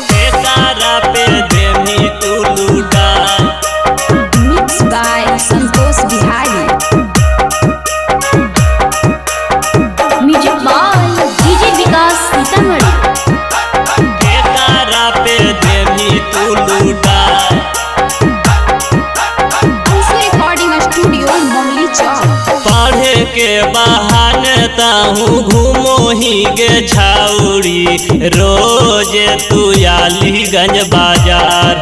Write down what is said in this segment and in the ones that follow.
केकारा पे देमी तू लुटाई। Mix by Santosh Bihari. Music by DJ Vikas Sitamarhi. केकारा पे देमी तू लुटाई। रिकॉर्डिंग स्टूडियो मंगली चौक। पढ़े के बहाने ताहू घूमो ही गे छाउड़ी, रोज तू अलीगंज बाजार।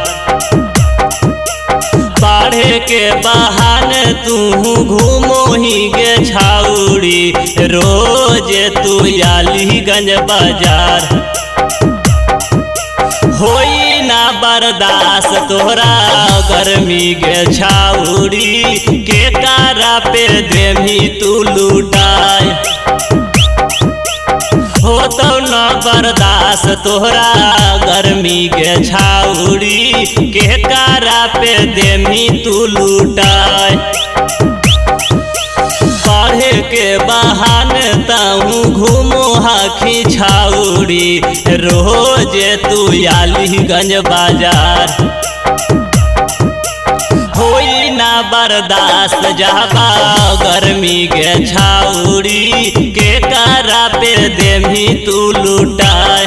पढ़े के बहाने तू घूमो ही गे छाउड़ी, रोज तू अलीगंज बाजार। होई ना बर्दाश्त तोहरा गर्मी गे छाउड़ी, केकारा पे देमी तू लुटाई। हो तो न बर्दाश्त तोहरा गर्मी गे छाउड़ी, केकारा पे देमी तू लुटाई। पढ़े के बहाने ताहू घूमो हाखी छाउड़ी, रोज तू अलीगंज बाजार। होई ना बर्दाश्त जाबा गर्मी गे छाउड़ी, केकारा पे देमी तू लुटाई।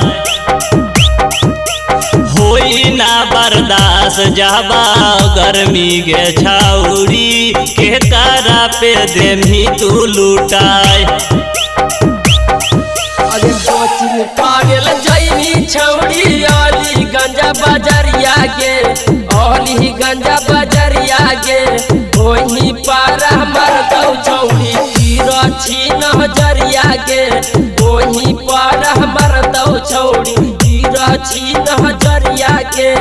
होई ना बर्दाश्त जाबा गर्मी गे छाउड़ी, केकारा पे देमी तू लुटाई। अरे कोचिंग पागल जैनी छौड़ी अलीगंज बजरिया गे, अलीगंज बजरिया गे। ओही पार हमर दौ छौड़ी तिरछी नजरिया गे, ओही पार हमर दौ छौड़ी तिरछी नजरिया गे।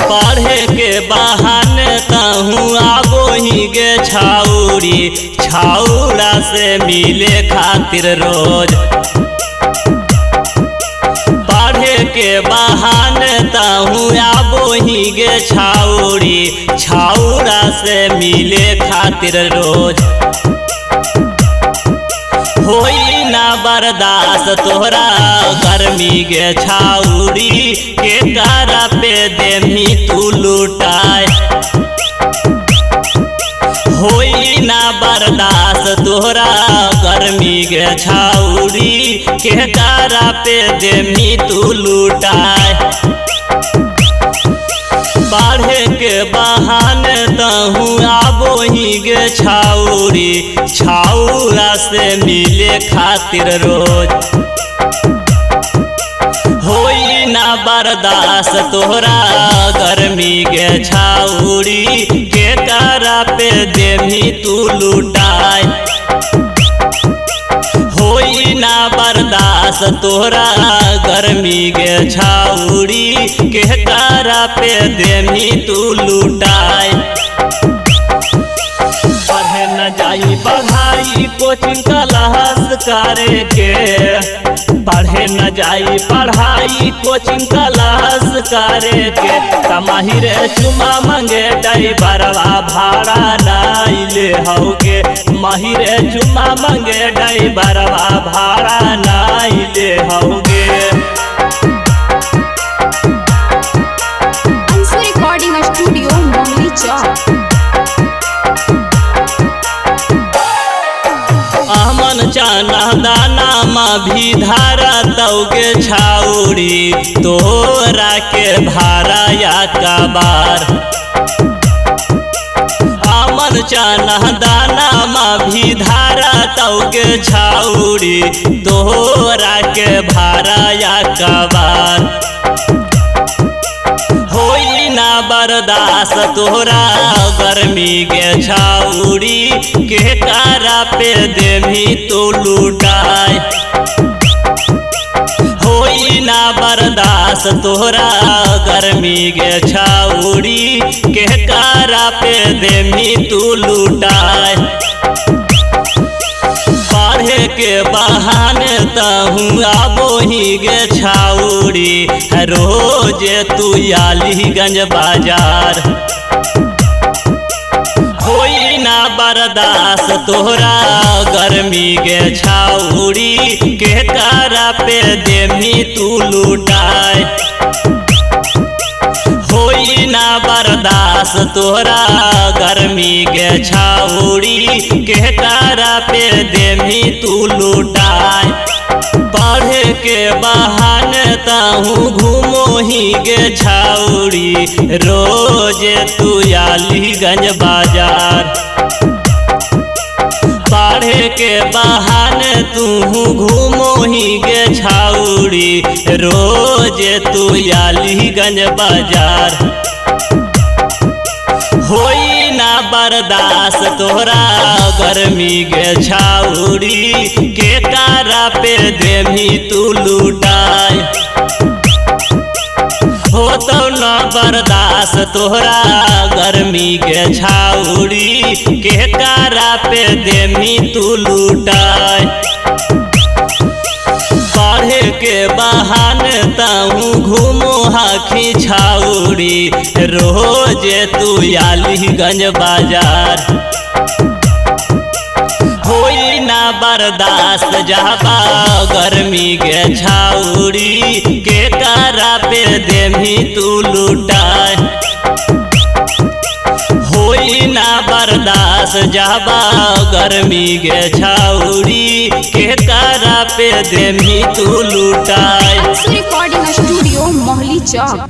पढ़े के बहाने ताहू आबो ही गे छाउड़ी, छाउड़ा से मिले खातिर रोज। पढ़े के बहाने ताहू आबो ही गे छाउड़ी, छाउड़ा से मिले खातिर रोज। होई ना बर्दाश्त तोहरा गर्मी गे छाउड़ी, केकारा पे देमी तू लुटाई। होई ना बर्दाश्त तोहरा गर्मी गे छाउड़ी, केकारा पे देमी तू लुटाई। पढ़े के बहाने ताहू आबो ही गे छाउड़ी, छाउड़ा से मिले खातिर रोज। होई ना बर्दाश्त तोहरा गर्मी गे छाउड़ी, केकारा पे देमी तू लुटाई। होई ना बर्दाश्त तोहरा गर्मी गे छाउड़ी, केकारा पे देमी तू लुटाई। पढ़े न जाई पढ़ाई कोचिंग क्लास करे के, पढ़े न जाई पढ़ाई कोचिंग क्लास करे के। कमाही रे चुमा मंगे ड्राइवरवा भाड़ा नाई ले होगे, माही रे चुमा मंगे ड्राइवरवा भाड़ा नाई ले होगे। रिकॉर्डिंग स्टूडियो मंगली चौक। अमन चाना दाना माँ भी धारा तौगे छाउड़ी, तोरा के भारा या कबार। अमन चाना दाना माँ भी धारा तौगे छाउड़ी, तोरा के भारा या कबार। होई ना बर्दाश्त तोहरा गर्मी गे छाउड़ी, केकारा पे देमी तू लुटाई। होई ना बर्दाश्त तोहरा गर्मी गे छाउड़ी, केकारा पे देमी तू लुटाई। पढ़े के बहाने तहूँ आबो ही गे छाउरी रोज तू यालीगंज बाजार। होई ना बर्दाश्त तोहरा गर्मी गे छाउरी के कारा पे देमी तू लुटाए। होई ना बर्दाश्त तोहरा गर्मी गे छाउरी के कारा पे देमी तू लुटाए। पढ़े के बहाने तहूँ घूमो ही गे छाउरी रोज तू यालीगंज बाजार। पढ़े के बहाने तू घूमो ही गे छाउरी रोज तू यालीगंज बाजार। होई ना बर्दाश्त तोहरा गर्मी गे छाउरी के कारा पे देमी तू लुटाए। हो तो न बर्दाश्त तोहरा गर्मी गे छाउरी के कारा पे देमी तू लुटाए। पढ़े के बहाने तहूँ घूमो हाखी छाउरी रोज तू यालीगंज बाजार। होई ना बर्दाश्त जाबा गर्मी गे छाउरी के कारा पे देमी तू लुटाए। होई ना बर्दाश्त जाबा गर्मी गे छाउरी के कारा पे देमी तू लुटाए। रिकॉर्डिंग स्टूडियो मोहली चौक।